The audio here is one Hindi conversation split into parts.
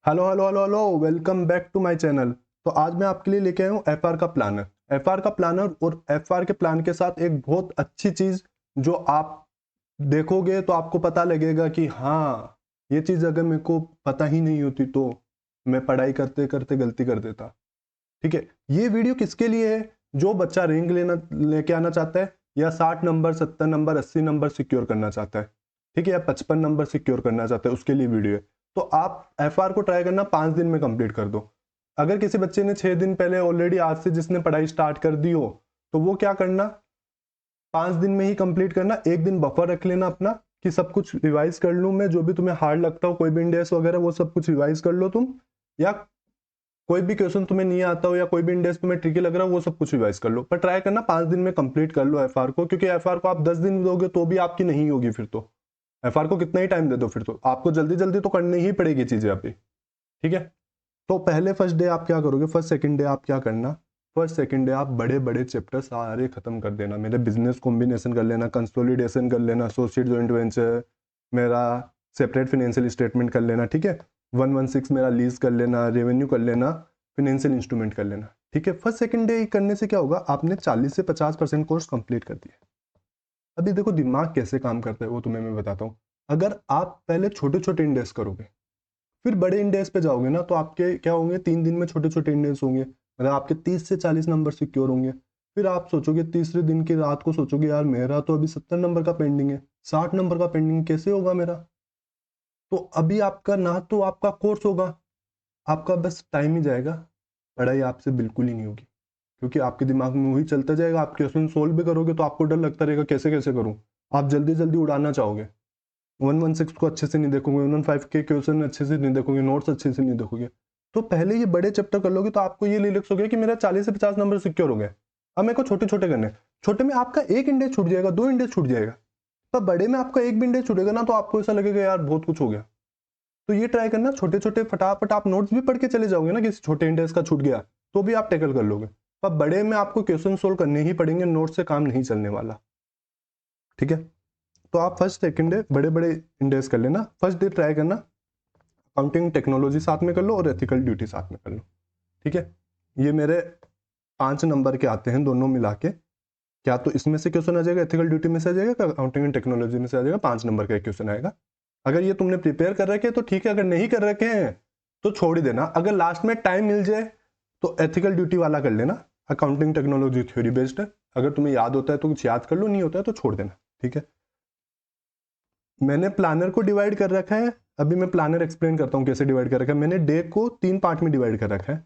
Hello hello hello hello, welcome back to my channel. तो आज मैं आपके लिए लेके आया हूँ एफआर का प्लानर। एफआर का प्लानर और एफआर के प्लान के साथ एक बहुत अच्छी चीज़ जो आप देखोगे तो आपको पता लगेगा कि हाँ, ये चीज़ अगर मेरे को पता ही नहीं होती तो मैं पढ़ाई करते करते गलती कर देता। ठीक है, ये वीडियो किसके लिए है? जो बच्चा रैंक लेके आना चाहता है, या 60 नंबर 70 नंबर 80 नंबर सिक्योर करना चाहता है, ठीक है, या 55 नंबर सिक्योर करना चाहता है, उसके लिए वीडियो है। तो आप एफआर को ट्राई करना 5 दिन में कंप्लीट कर दो। अगर किसी बच्चे ने 6 दिन पहले ऑलरेडी आज से जिसने पढ़ाई स्टार्ट कर दी हो, तो वो क्या करना, 5 दिन में ही कंप्लीट करना। एक दिन बफर रख लेना अपना कि सब कुछ रिवाइज कर लूँ मैं, जो भी तुम्हें हार्ड लगता हो, कोई भी इंडेक्स वगैरह वो सब कुछ रिवाइज कर लो तुम, या कोई भी क्वेश्चन तुम्हें नहीं आता हो या कोई भी इंडेक्स तुम्हें ट्रिकी लग रहा हो वो सब कुछ रिवाइज कर लो। पर ट्राई करना 5 दिन में कंप्लीट कर लो एफआर को, क्योंकि एफआर को आप 10 दिन दोगे तो भी आपकी नहीं होगी। फिर तो एफआर को कितना ही टाइम दे दो, फिर तो आपको जल्दी जल्दी तो करनी ही पड़ेगी चीजें अभी। ठीक है, तो पहले फर्स्ट डे आप क्या करोगे, फर्स्ट सेकंड डे आप क्या करना, फर्स्ट सेकंड डे आप बड़े बड़े चैप्टर सारे खत्म कर देना। मेरे बिजनेस कॉम्बिनेशन कर लेना, कंसोलिडेशन कर लेना, एसोसिएट जॉइंट वेंचर, मेरा सेपरेट फाइनेंशियल स्टेटमेंट कर लेना। ठीक है, 116 मेरा लीज कर लेना, रेवेन्यू कर लेना, फाइनेंशियल इंस्ट्रूमेंट कर लेना। ठीक है, फर्स्ट सेकंड डे करने से क्या होगा, आपने 40 से 50% कोर्स कंप्लीट कर दिया। अभी देखो दिमाग कैसे काम करता है वो तुम्हें मैं बताता हूँ। अगर आप पहले छोटे छोटे इंडेक्स करोगे, फिर बड़े इंडेक्स पे जाओगे ना, तो आपके क्या होंगे, 3 दिन में छोटे छोटे इंडेक्स होंगे, मतलब आपके 30 से 40 नंबर सिक्योर होंगे। फिर आप सोचोगे तीसरे दिन की रात को, सोचोगे यार मेरा तो अभी 70 नंबर का पेंडिंग है, 60 नंबर का पेंडिंग कैसे होगा मेरा। तो अभी आपका ना तो आपका कोर्स होगा, आपका बस टाइम ही जाएगा, पढ़ाई आपसे बिल्कुल ही नहीं होगी। क्योंकि आपके दिमाग में वही चलता जाएगा। आप क्वेश्चन सोल्व भी करोगे तो आपको डर लगता रहेगा कैसे कैसे करूं, आप जल्दी जल्दी उड़ाना चाहोगे। 116 को अच्छे से नहीं देखोगे, 115 के क्वेश्चन अच्छे से नहीं देखोगे, नोट्स अच्छे से नहीं देखोगे। तो पहले ये बड़े चैप्टर कर लोगे तो आपको ये लिरिक्स हो गया कि मेरा 40 से 50 नंबर सिक्योर हो गया। अब मेरे को छोटे छोटे करने हैं। छोटे में आपका एक इंडेक्स छूट जाएगा, 2 इंडेक्स छूट जाएगा। पर बड़े में आपका एक भी इंडेक्स छूटेगा ना, तो आपको ऐसा लगेगा यार बहुत कुछ हो गया। तो ये ट्राई करना, छोटे छोटे फटाफट आप नोट्स भी पढ़ के चले जाओगे ना, किसी छोटे इंडेक्स का छूट गया तो भी आप टैकल कर लोगे। पर बड़े में आपको क्वेश्चन सोल्व करने ही पड़ेंगे, नोट से काम नहीं चलने वाला। ठीक है, तो आप फर्स्ट सेकंड डे बड़े बड़े इंडेक्स कर लेना। फर्स्ट डे ट्राई करना अकाउंटिंग टेक्नोलॉजी साथ में कर लो और एथिकल ड्यूटी साथ में कर लो। ठीक है, ये मेरे 5 नंबर के आते हैं दोनों मिला के। क्या तो इसमें से क्वेश्चन आ जाएगा, एथिकल ड्यूटी में से आ जाएगा, अकाउंटिंग एंड टेक्नोलॉजी में से आ जाएगा, 5 नंबर का एक क्वेश्चन आएगा। अगर ये तुमने प्रिपेयर कर रखे हैं तो ठीक है, अगर नहीं कर रखे हैं तो छोड़ ही देना। अगर लास्ट में टाइम मिल जाए तो एथिकल ड्यूटी वाला कर लेना। अकाउंटिंग टेक्नोलॉजी थ्योरी बेस्ड है, अगर तुम्हें याद होता है तो कुछ याद कर लो, नहीं होता है तो छोड़ देना। ठीक है, मैंने प्लानर को डिवाइड कर रखा है। अभी मैं प्लानर एक्सप्लेन करता हूँ कैसे डिवाइड कर रखा है। मैंने डे को 3 पार्ट में डिवाइड कर रखा है,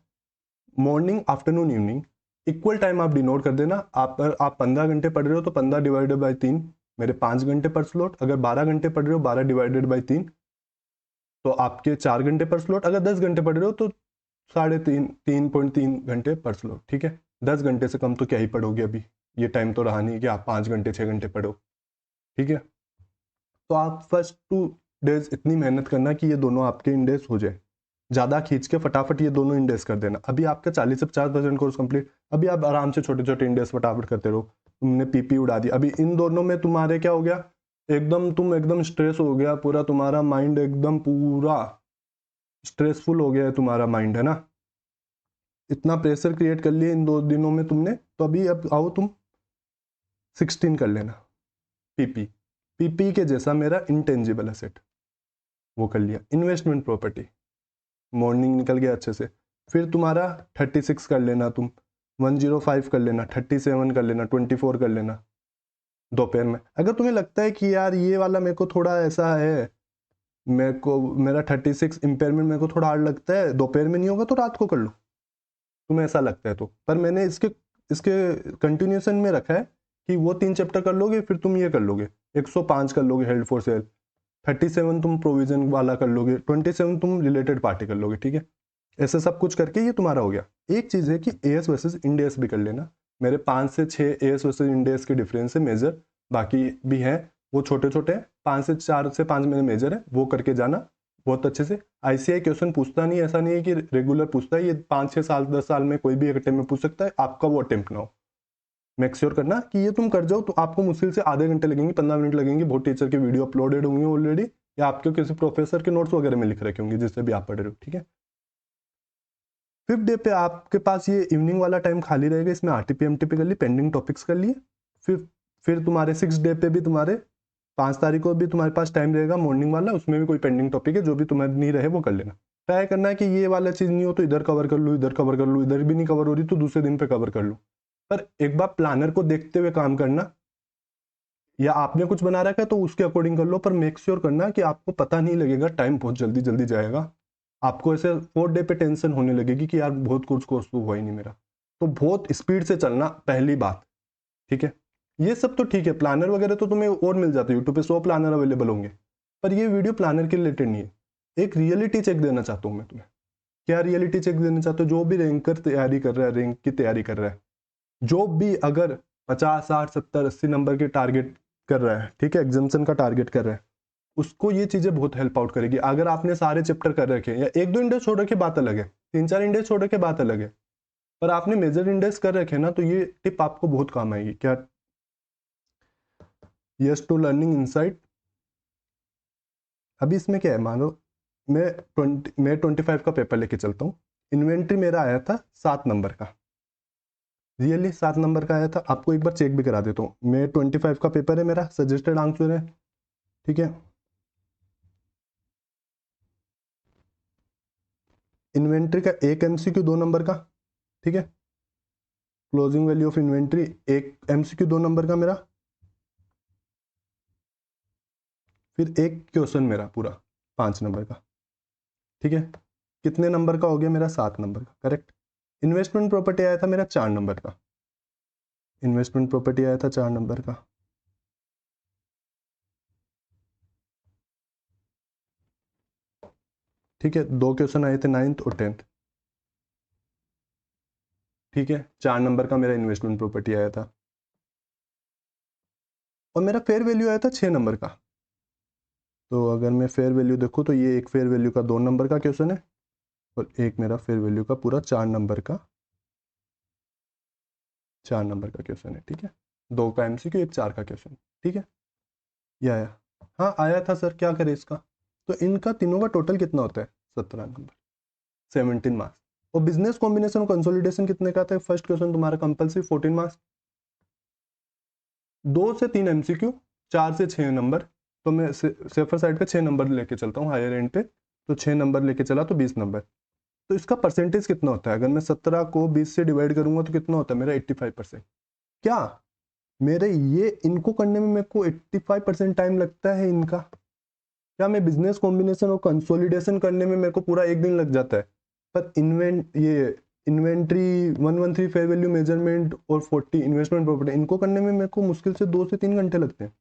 morning afternoon evening. Equal time आप डिनोट कर देना। आप 15 घंटे पढ़ रहे हो तो 15 डिवाइडेड बाई 3, मेरे 5 घंटे पर स्लॉट। अगर 12 घंटे पढ़ रहे हो, 12 डिवाइडेड बाई 3, तो आपके 4 घंटे पर स्लॉट। अगर 10 घंटे पढ़ रहे हो तो 3.5 3.3 घंटे पर स्लॉट। ठीक है, 10 घंटे से कम तो क्या ही पढ़ोगे, अभी ये टाइम तो रहा नहीं कि आप 5 घंटे 6 घंटे पढ़ो। ठीक है, तो आप फर्स्ट 2 डेज इतनी मेहनत करना कि ये दोनों आपके इंडेक्स हो जाए, ज़्यादा खींच के फटाफट ये दोनों इंडेक्स कर देना। अभी आपका 40 से 50% कोर्स कंप्लीट, अभी आप आराम से छोटे छोटे इंडेक्स फटाफट करते रहो। तुमने पीपी उड़ा दी, अभी इन दोनों में तुम्हारे क्या हो गया, एकदम तुम एकदम स्ट्रेस हो गया पूरा, तुम्हारा माइंड एकदम पूरा स्ट्रेसफुल हो गया है तुम्हारा माइंड, है ना। इतना प्रेशर क्रिएट कर लिया इन 2 दिनों में तुमने, तो अभी अब आओ तुम 16 कर लेना। पीपी, पीपी के जैसा मेरा इंटेंजिबल एसेट वो कर लिया। इन्वेस्टमेंट प्रॉपर्टी मॉर्निंग निकल गया अच्छे से। फिर तुम्हारा 36 कर लेना तुम, 105 कर लेना, 37 कर लेना, 24 कर लेना दोपहर में। अगर तुम्हें लगता है कि यार ये वाला मेरे को थोड़ा ऐसा है, मेरे को मेरा 36 इम्पेयरमेंट मेरे को थोड़ा हार्ड लगता है, दोपहर में नहीं होगा तो रात को कर लो, तुम्हें ऐसा लगता है तो। पर मैंने इसके इसके कंटिन्यूशन में रखा है कि वो 3 चैप्टर कर लोगे, फिर तुम ये कर लोगे 105 कर लोगे हेल्ड फॉर सेल, 37 तुम प्रोविजन वाला कर लोगे, 27 तुम रिलेटेड पार्टी कर लोगे। ठीक है, ऐसे सब कुछ करके ये तुम्हारा हो गया। एक चीज़ है कि एएस वर्सेस इंडेस भी कर लेना। मेरे 5 से 6 एएस वर्सेस इंडेस के डिफरेंस है मेजर, बाकी भी हैं वो छोटे छोटे हैं। 5 से 4 से 5 मेरे मेजर है, वो करके जाना बहुत अच्छे से। आईसीआई क्वेश्चन पूछता नहीं, ऐसा नहीं है कि रेगुलर पूछता है, ये 5 6 साल 10 साल में कोई भी एक अटेम्प्ट में पूछ सकता है, आपका वो अटेम्प्ट ना हो। मेक श्योर करना कि ये तुम कर जाओ। तो आपको मुश्किल से आधे घंटे लगेंगे, 15 मिनट लगेंगे, बहुत टीचर के वीडियो अपलोडेड होंगे ऑलरेडी, या आपके किसी प्रोफेसर के नोट्स वगैरह में लिख रखे होंगे जिससे भी आप पढ़ रहे हो, ठीक है। 5th डे पे आपके पास ये इवनिंग वाला टाइम खाली रहेगा, इसमें आरटीपी एमटीपी कर ली, पेंडिंग टॉपिक्स कर लिए। फिर तुम्हारे 6th डे पे भी तुम्हारे 5 तारीख को भी तुम्हारे पास टाइम रहेगा मॉर्निंग वाला, उसमें भी कोई पेंडिंग टॉपिक है जो भी तुम्हें नहीं रहे वो कर लेना। ट्राई करना है कि ये वाला चीज़ नहीं हो तो इधर कवर कर लूँ, इधर कवर कर लूँ, इधर भी नहीं कवर हो रही तो दूसरे दिन पे कवर कर लूँ। पर एक बार प्लानर को देखते हुए काम करना, या आपने कुछ बना रखा है तो उसके अकॉर्डिंग कर लो, पर मेक श्योर करना कि आपको पता नहीं लगेगा, टाइम बहुत जल्दी जल्दी जाएगा। आपको ऐसे 4th डे पे टेंशन होने लगेगी कि यार बहुत कुछ कोर्स तो हुआ ही नहीं मेरा। तो बहुत स्पीड से चलना पहली बात, ठीक है। ये सब तो ठीक है, प्लानर वगैरह तो तुम्हें और मिल जाते हैं, यूट्यूब पे 100 प्लानर अवेलेबल होंगे, पर ये वीडियो प्लानर के रिलेटेड नहीं है। एक रियलिटी चेक देना चाहता हूँ मैं तुम्हें। क्या रियलिटी चेक देना चाहते हो? जो भी रैंकर तैयारी कर रहा है, रैंक की तैयारी कर रहा है, जो भी अगर 50 60 70 80 नंबर के टारगेट कर रहा है, ठीक है, एग्जामिनेशन का टारगेट कर रहा है, उसको ये चीजें बहुत हेल्प आउट करेगी। अगर आपने सारे चैप्टर कर रखे हैं, या 1-2 इंडेक्स छोड़ रखे बात अलग है, 3-4 इंडेक्स छोड़ रखे बात अलग है, पर आपने मेजर इंडेक्स कर रखे ना, तो ये टिप आपको बहुत काम आएगी। क्या? Yes to learning insight. अभी इसमें क्या है, मान लो मैं 25 का पेपर लेके चलता हूँ, इन्वेंट्री मेरा आया था 7 नंबर का, रियली 7 नंबर का आया था। आपको एक बार चेक भी करा देता हूँ, मैं 25 का पेपर है, मेरा सजेस्टेड आंसर है, ठीक है। इन्वेंट्री का एक एमसीक्यू 2 नंबर का, ठीक है। क्लोजिंग वैल्यू ऑफ इन्वेंट्री एक एमसीक्यू 2 नंबर का मेरा। फिर एक क्वेश्चन मेरा पूरा 5 नंबर का, ठीक है। कितने नंबर का हो गया मेरा? 7 नंबर का, करेक्ट। इन्वेस्टमेंट प्रॉपर्टी आया था मेरा 4 नंबर का, इन्वेस्टमेंट प्रॉपर्टी आया था 4 नंबर का। ठीक है, 2 क्वेश्चन आए थे 9th और 10th, ठीक है। 4 नंबर का मेरा इन्वेस्टमेंट प्रॉपर्टी आया था, और मेरा फेयर वैल्यू आया था 6 नंबर का। तो अगर मैं फेयर वैल्यू देखूँ तो ये एक फेयर वैल्यू का 2 नंबर का क्वेश्चन है, और एक मेरा फेयर वैल्यू का पूरा 4 नंबर का, 4 नंबर का क्वेश्चन है, ठीक है। 2 का एमसीक्यू, एक 4 का क्वेश्चन, ठीक है। ये आया, हाँ आया था सर, क्या करें इसका? तो इनका तीनों का टोटल कितना होता है? 17 नंबर, 17 मार्क्स। और बिजनेस कॉम्बिनेशन और कंसोलिडेशन कितने का था? फर्स्ट क्वेश्चन तुम्हारा कंपल्सरी 14 मार्क्स, 2 से 3 एमसीक्यू, 4 से 6 नंबर। तो मैं सेफर साइड पे 6 नंबर लेके चलता हूँ, हायर एंड पे तो 6 नंबर लेके चला तो 20 नंबर। तो इसका परसेंटेज कितना होता है? अगर मैं 17 को 20 से डिवाइड करूंगा तो कितना होता है मेरा? 85%। क्या मेरे ये इनको करने में मेरे को 85% टाइम लगता है इनका? क्या मैं बिजनेस कॉम्बिनेशन और कंसोलिडेशन करने में मेरे को पूरा एक दिन लग जाता है, पर इन्वेंट्री 113 फेयर वैल्यू मेजरमेंट और 40 इन्वेस्टमेंट प्रॉपर्टी, इनको करने में मेरे को मुश्किल से 2 से 3 घंटे लगते हैं।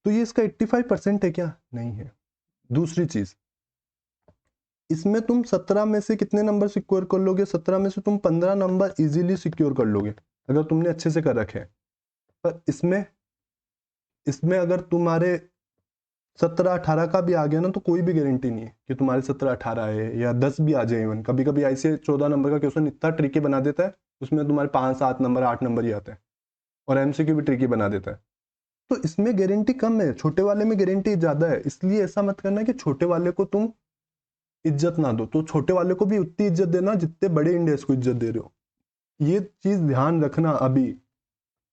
तो ये इसका 85% है क्या? नहीं है। दूसरी चीज, इसमें तुम 17 में से कितने नंबर सिक्योर कर लोगे? 17 में से तुम 15 नंबर इजीली सिक्योर कर लोगे अगर तुमने अच्छे से कर रखे हैं। पर इसमें इसमें अगर तुम्हारे 17-18 का भी आ गया ना, तो कोई भी गारंटी नहीं है कि तुम्हारे 17-18 है, या 10 भी आ जाए। इवन कभी कभी ऐसे 14 नंबर का क्वेश्चन इतना ट्रिकी बना देता है, उसमें तुम्हारे 5-7 नंबर 8 नंबर ही आते हैं, और एमसीक्यू भी ट्रिकी बना देता है। तो इसमें गारंटी कम है, छोटे वाले में गारंटी ज्यादा है। इसलिए ऐसा मत करना कि छोटे वाले को तुम इज्जत ना दो, तो छोटे वाले को भी उतनी इज्जत देना जितने बड़े इंडेक्स को इज्जत दे रहे हो। ये चीज ध्यान रखना। अभी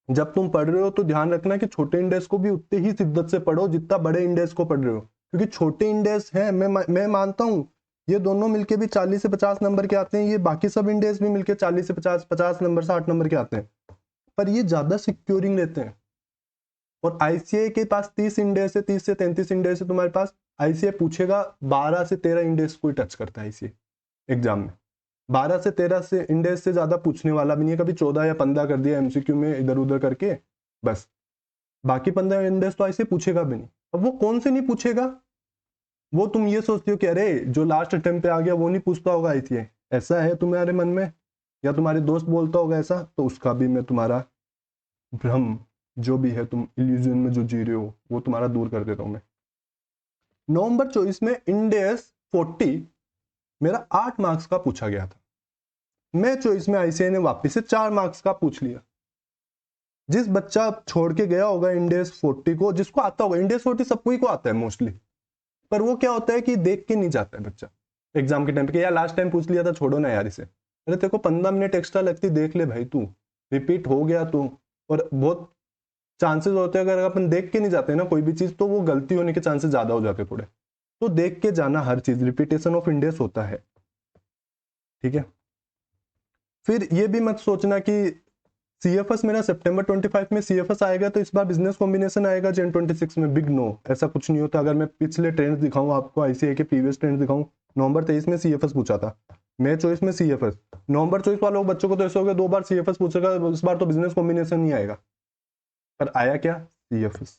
जब तुम पढ़ रहे हो तो ध्यान रखना कि छोटे इंडेक्स को भी उतनी ही शिद्दत से पढ़ो जितना बड़े इंडेक्स को पढ़ रहे हो, क्योंकि छोटे इंडेक्स हैं, मैं मानता हूं ये दोनों मिलके भी 40 से 50 नंबर के आते हैं, ये बाकी सब इंडेक्स भी मिलके 40 से 50 नंबर 60 नंबर के आते हैं, पर ये ज्यादा सिक्योरिंग लेते हैं। और आईसीए के पास 30 इंडेक्स है, 30 से 33 इंडेक्स है तुम्हारे पास। आईसीए पूछेगा 12 से 13 इंडेक्स को ही टच करता है आईसीए एग्जाम में। 12 से 13 से इंडेक्स से ज्यादा पूछने वाला भी नहीं है, कभी 14 या 15 कर दिया एमसीक्यू में इधर उधर करके बस। बाकी 15 इंडेक्स तो ऐसे पूछेगा भी नहीं। अब वो कौन से नहीं पूछेगा? वो तुम ये सोचते हो कि अरे जो लास्ट अटेम्प्ट पे आ गया वो नहीं पूछता होगा आईसीए, ऐसा है तुम्हारे मन में, या तुम्हारे दोस्त बोलता होगा ऐसा, तो उसका भी मैं तुम्हारा भ्रम जो भी है, तुम इल्यूजन में जो जी रहे हो, वो तुम्हारा दूर कर देता हूं मैं। नवंबर 24 में इंडेक्स 40 मेरा 8 मार्क्स का पूछा गया था। मैं 24 में आईसीआई ने वापिस से 4 मार्क्स का पूछ लिया। जिस बच्चा छोड़ के गया होगा इंडेस 40 को, जिसको आता होगा इंडेस 40 सबको ही को आता है मोस्टली, पर वो क्या होता है कि देख के नहीं जाता है बच्चा एग्जाम के टाइम पे, यार लास्ट टाइम पूछ लिया था छोड़ो ना यार इसे, अरे तेरे को 15 मिनट एक्स्ट्रा लगती, देख ले भाई, तू रिपीट हो गया तू। और बहुत चांसेस होते हैं अगर अपन देख के नहीं जाते ना कोई भी चीज, तो वो गलती होने के चांसेस ज्यादा हो जाते हैं थोड़े। तो देख के जाना हर चीज, रिपीटेशन ऑफ इंडेस होता है, ठीक है। फिर ये भी मत सोचना कि सीएफएस मेरा सितंबर 25 में सीएफएस आएगा तो इस बार बिजनेस कॉम्बिनेशन आएगा जन 26 में, बिग नो, ऐसा कुछ नहीं होता। अगर मैं पिछले ट्रेंड्स दिखाऊं आपको, आईसीआई के प्रीवियस ट्रेंड्स दिखाऊं, नवंबर 23 में सीएफएस पूछा था, मई 24 में सीएफएस, नवंबर 24 वालों बच्चों को तो ऐसा हो गया 2 बार सीएफएस पूछेगा, इस बार तो बिजनेस कॉम्बिनेशन नहीं आएगा, पर आया क्या, सीएफएस।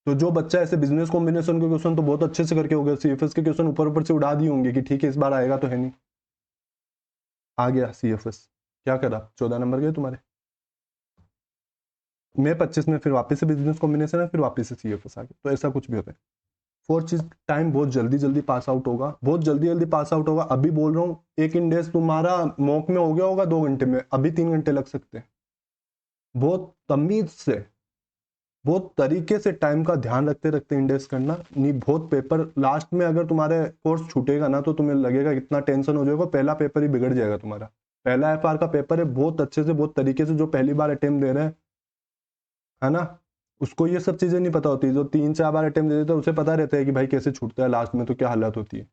तो जो बच्चा ऐसे बिजनेस कॉम्बिनेशन के क्वेश्चन तो बहुत अच्छे से करके हो गया, सीएफएस के क्वेश्चन ऊपर ऊपर से उड़ा दिए होंगे कि ठीक है इस बार आएगा तो है नहीं, आ गया सीएफएस, क्या करा, 14 नंबर गए तुम्हारे। मई 25 में फिर वापस से बिजनेस कॉम्बिनेशन है, फिर वापस से सीएफएस आ गया, तो ऐसा कुछ भी होता है। 4 चीज, टाइम बहुत जल्दी जल्दी पास आउट होगा, बहुत जल्दी जल्दी पास आउट होगा। अभी बोल रहा हूँ एक इंडेक्स तुम्हारा मॉक में हो गया होगा 2 घंटे में, अभी 3 घंटे लग सकते हैं। बहुत तमीज से, बहुत तरीके से टाइम का ध्यान रखते रखते इंडेक्स करना, नहीं बहुत पेपर लास्ट में अगर तुम्हारे कोर्स छूटेगा ना तो तुम्हें लगेगा इतना टेंशन हो जाएगा, पहला पेपर ही बिगड़ जाएगा तुम्हारा। पहला एफआर का पेपर है, बहुत अच्छे से बहुत तरीके से जो पहली बार अटेम्प्ट दे रहे हैं, है ना, उसको ये सब चीजें नहीं पता होती, जो 3-4 बार अटेम्प्ट दे देते हैं उसे पता रहता है कि भाई कैसे छूटता है लास्ट में, तो क्या हालत होती है,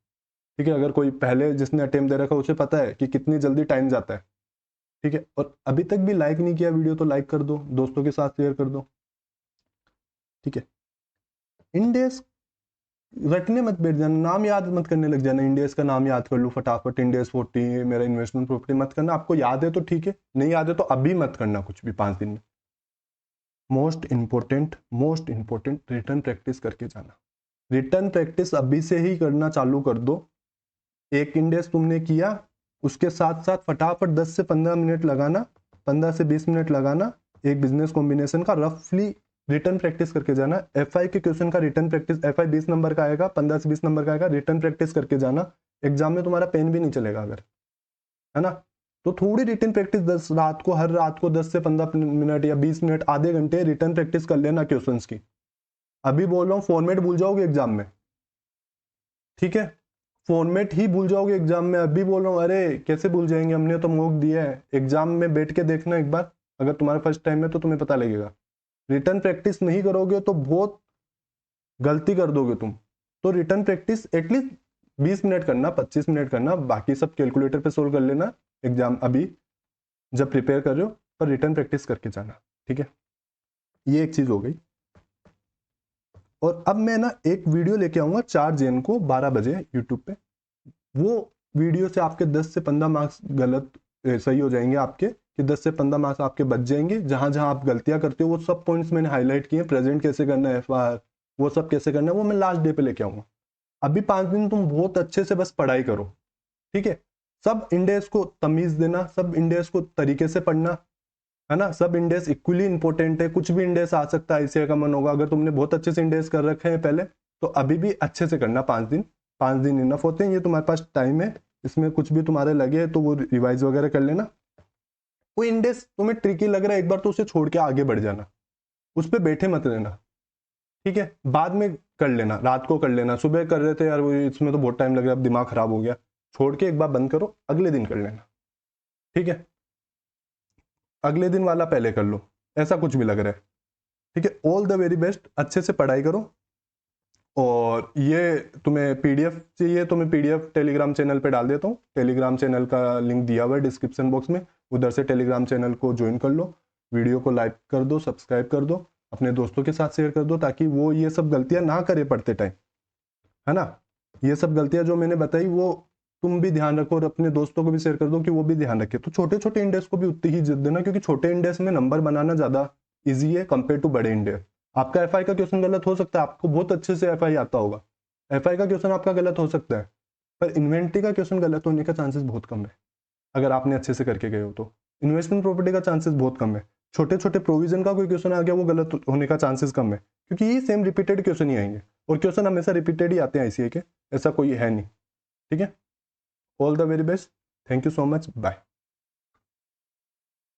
ठीक है। अगर कोई पहले जिसने अटेम्प्ट दे रखा है उसे पता है कि कितनी जल्दी टाइम जाता है, ठीक है। और अभी तक भी लाइक नहीं किया वीडियो तो लाइक कर दो, दोस्तों के साथ शेयर कर दो, ठीक है। इंडेक्स रटने मत बैठ जाना, नाम याद मत करने लग जाना, इंडेक्स का नाम याद कर लो फटाफट, इंडेक्स 40 मेरा इन्वेस्टमेंट प्रॉपर्टी, मत करना। आपको याद है तो ठीक है, नहीं याद है तो अभी मत करना कुछ भी 5 दिन में। मोस्ट इंपॉर्टेंट रिटर्न प्रैक्टिस करके जाना, रिटर्न प्रैक्टिस अभी से ही करना चालू कर दो। एक इंडेक्स तुमने किया, उसके साथ साथ फटाफट 10 से 15 मिनट लगाना, 15 से 20 मिनट लगाना एक बिजनेस कॉम्बिनेशन का, रफली रिटर्न प्रैक्टिस करके जाना। एफआई के क्वेश्चन का रिटर्न प्रैक्टिस, एफआई 20 नंबर का आएगा, 15 से 20 नंबर का आएगा, रिटर्न प्रैक्टिस करके जाना। एग्जाम में तुम्हारा पेन भी नहीं चलेगा अगर, है ना। तो थोड़ी रिटर्न प्रैक्टिस 10 रात को, हर रात को 10 से 15 मिनट या 20 मिनट, आधे घंटे रिटर्न प्रैक्टिस कर लेना क्वेश्चंस की। अभी बोल रहा हूँ फॉर्मेट भूल जाओगे एग्जाम में, ठीक है, फॉर्मेट ही भूल जाओगे एग्जाम में। अभी बोल रहा हूँ, अरे कैसे भूल जाएंगे, हमने तो मॉक दिया है। एग्जाम में बैठ के देखना एक बार, अगर तुम्हारा फर्स्ट टाइम है तो तुम्हें पता लगेगा। रिटर्न प्रैक्टिस नहीं करोगे तो बहुत गलती कर दोगे तुम। तो रिटर्न प्रैक्टिस एटलीस्ट 20 मिनट करना, 25 मिनट करना, बाकी सब कैलकुलेटर पे सोल्व कर लेना एग्जाम अभी जब प्रिपेयर कर रहे हो, पर रिटर्न प्रैक्टिस करके जाना, ठीक है। ये एक चीज हो गई। और अब मैं ना एक वीडियो लेके आऊंगा 4 जैन को 12 बजे यूट्यूब पे, वो वीडियो से आपके 10 से 15 मार्क्स गलत सही हो जाएंगे आपके, कि 10 से 15 मार्क्स आपके बच जाएंगे। जहां जहां आप गलतियां करते हो वो सब पॉइंट्स मैंने हाईलाइट किए, प्रेजेंट कैसे करना है एफआर, वो सब कैसे करना है, वो मैं लास्ट डे पे लेके आऊंगा। अभी 5 दिन तुम बहुत अच्छे से बस पढ़ाई करो, ठीक है। सब इंडेक्स को तमीज देना, सब इंडेक्स को तरीके से पढ़ना, है ना। सब इंडेक्स इक्वली इंपॉर्टेंट है, कुछ भी इंडेक्स आ सकता है, आईसीआई का मन होगा। अगर तुमने बहुत अच्छे से इंडेक्स कर रखे हैं पहले तो अभी भी अच्छे से करना। 5 दिन इनफ होते हैं, ये तुम्हारे पास टाइम है, इसमें कुछ भी तुम्हारे लगे तो वो रिवाइज वगैरह कर लेना। कोई इंडेक्स तुम्हें ट्रिकी लग रहा है एक बार तो उसे छोड़ के आगे बढ़ जाना, उस पर बैठे मत रहना, ठीक है। बाद में कर लेना, रात को कर लेना, सुबह कर रहे थे यार वो इसमें तो बहुत टाइम लग रहा है, अब दिमाग खराब हो गया, छोड़ के एक बार बंद करो, अगले दिन कर लेना, ठीक है। अगले दिन वाला पहले कर लो, ऐसा कुछ भी लग रहा है, ठीक है। ऑल द वेरी बेस्ट, अच्छे से पढ़ाई करो। और ये तुम्हें पीडीएफ चाहिए तो मैं पीडीएफ टेलीग्राम चैनल पे डाल देता हूँ, टेलीग्राम चैनल का लिंक दिया हुआ है डिस्क्रिप्शन बॉक्स में, उधर से टेलीग्राम चैनल को ज्वाइन कर लो, वीडियो को लाइक कर दो, सब्सक्राइब कर दो, अपने दोस्तों के साथ शेयर कर दो, ताकि वो ये सब गलतियां ना करे पढ़ते टाइम, है ना। ये सब गलतियां जो मैंने बताई वो तुम भी ध्यान रखो, और अपने दोस्तों को भी शेयर कर दो कि वो भी ध्यान रखे। तो छोटे छोटे इंडेक्स को भी उतनी ही इज्जत देना, क्योंकि छोटे इंडेक्स में नंबर बनाना ज्यादा ईजी है कंपेयर टू बड़े इंडेक्स। आपका एफआई का क्वेश्चन गलत हो सकता है, आपको बहुत अच्छे से एफआई आता होगा, एफआई का क्वेश्चन आपका गलत हो सकता है, पर इन्वेंट्री का क्वेश्चन गलत होने का चांसेस बहुत कम है अगर आपने अच्छे से करके गए हो तो। इन्वेस्टमेंट प्रॉपर्टी का चांसेस बहुत कम है। छोटे छोटे प्रोविजन का कोई क्वेश्चन आ गया वो गलत होने का चांसेस कम है, क्योंकि ये सेम रिपीटेड क्वेश्चन ही आएंगे, और क्वेश्चन हमेशा रिपीटेड ही आते हैं आईसीआई के, ऐसा कोई है नहीं, ठीक है। All the very best, thank you so much, bye.